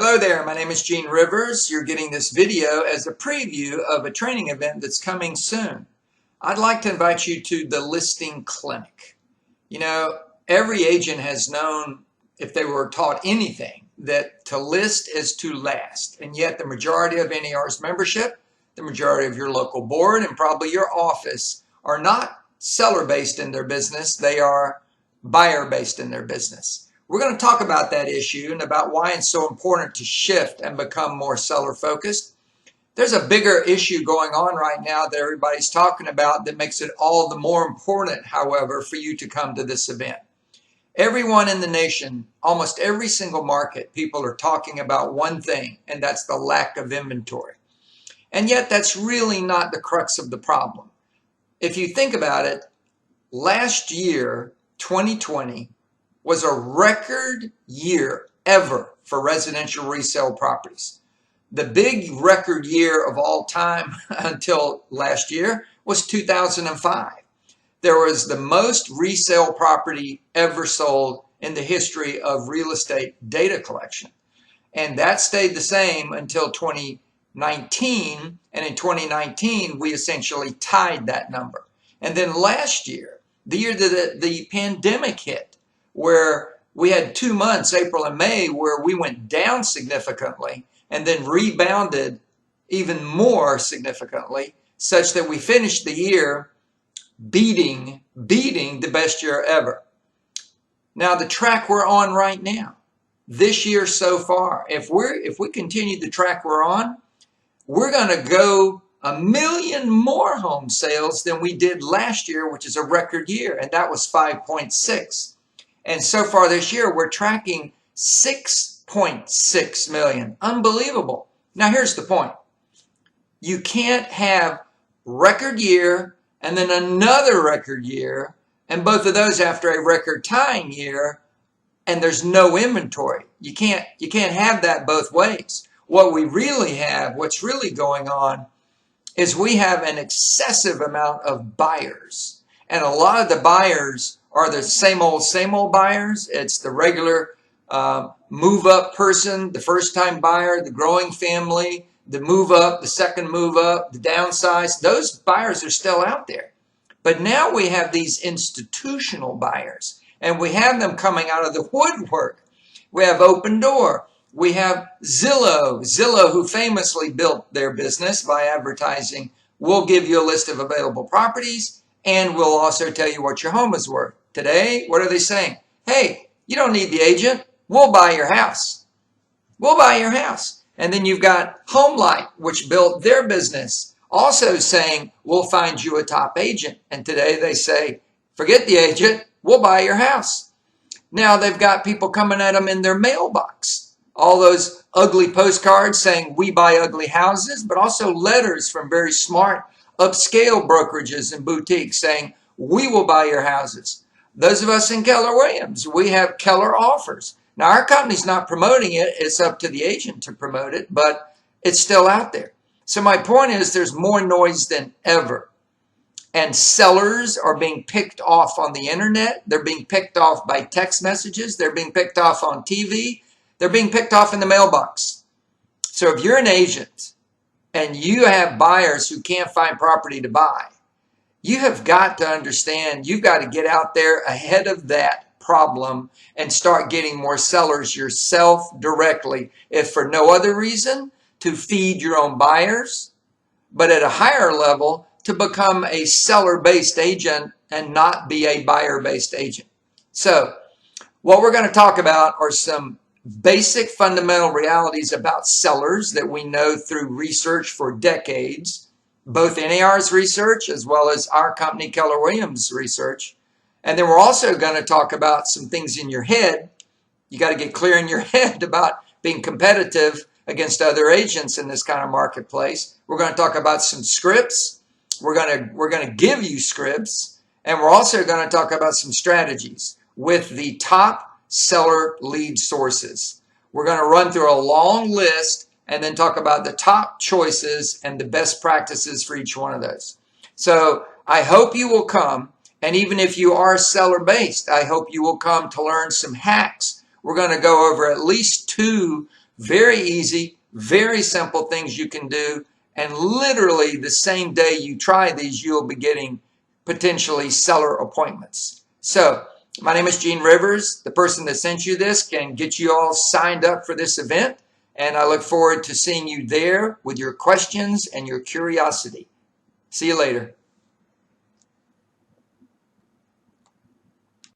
Hello there, my name is Gene Rivers. You're getting this video as a preview of a training event that's coming soon. I'd like to invite you to the listing clinic. You know, every agent has known, if they were taught anything, that to list is to last. And yet the majority of NAR's membership, the majority of your local board, and probably your office are not seller-based in their business. They are buyer-based in their business. We're going to talk about that issue and about why it's so important to shift and become more seller focused. There's a bigger issue going on right now that everybody's talking about that makes it all the more important, however, for you to come to this event. Everyone in the nation, almost every single market, people are talking about one thing, and that's the lack of inventory. And yet that's really not the crux of the problem. If you think about it, last year, 2020, was a record year ever for residential resale properties. The big record year of all time until last year was 2005. There was the most resale property ever sold in the history of real estate data collection. And that stayed the same until 2019. And in 2019, we essentially tied that number. And then last year, the year that the pandemic hit, where we had 2 months, April and May, where we went down significantly and then rebounded even more significantly, such that we finished the year beating the best year ever. Now, the track we're on right now, this year so far, if we continue the track we're on, we're going to go 1 million more home sales than we did last year, which is a record year, and that was 5.6. And so far this year, we're tracking 6.6 million. Unbelievable. Now, here's the point. You can't have record year and then another record year, and both of those after a record tying year, and there's no inventory. You can't have that both ways. What we really have, what's really going on, is we have an excessive amount of buyers. And a lot of the buyers are the same old buyers. It's the regular move up person, the first time buyer, the growing family, the move up, the second move up, the downsize. Those buyers are still out there. But now we have these institutional buyers, and we have them coming out of the woodwork. We have Open Door. We have Zillow, who famously built their business by advertising, we'll give you a list of available properties, and we'll also tell you what your home is worth. Today, what are they saying? Hey, you don't need the agent. We'll buy your house. We'll buy your house. And then you've got HomeLight, which built their business, also saying, we'll find you a top agent. And today they say, forget the agent. We'll buy your house. Now they've got people coming at them in their mailbox. All those ugly postcards saying, we buy ugly houses, but also letters from very smart upscale brokerages and boutiques saying, we will buy your houses. Those of us in Keller Williams, we have Keller Offers. Now, our company's not promoting it. It's up to the agent to promote it, but it's still out there. So my point is there's more noise than ever. And sellers are being picked off on the internet. They're being picked off by text messages. They're being picked off on TV. They're being picked off in the mailbox. So if you're an agent and you have buyers who can't find property to buy, you have got to understand, you've got to get out there ahead of that problem and start getting more sellers yourself directly, if for no other reason, to feed your own buyers, but at a higher level, to become a seller-based agent and not be a buyer-based agent. So what we're going to talk about are some basic fundamental realities about sellers that we know through research for decades, both NAR's research as well as our company Keller Williams research. And then we're also going to talk about some things in your head. You got to get clear in your head about being competitive against other agents in this kind of marketplace. We're going to talk about some scripts. We're going to give you scripts, and we're also going to talk about some strategies with the top seller lead sources. We're going to run through a long list and then talk about the top choices and the best practices for each one of those. So I hope you will come, and even if you are seller-based, I hope you will come to learn some hacks. We're going to go over at least 2 Very easy, very simple things you can do. And literally the same day you try these, you'll be getting potentially seller appointments. So my name is Gene Rivers. The person that sent you this can get you all signed up for this event. And I look forward to seeing you there with your questions and your curiosity. See you later.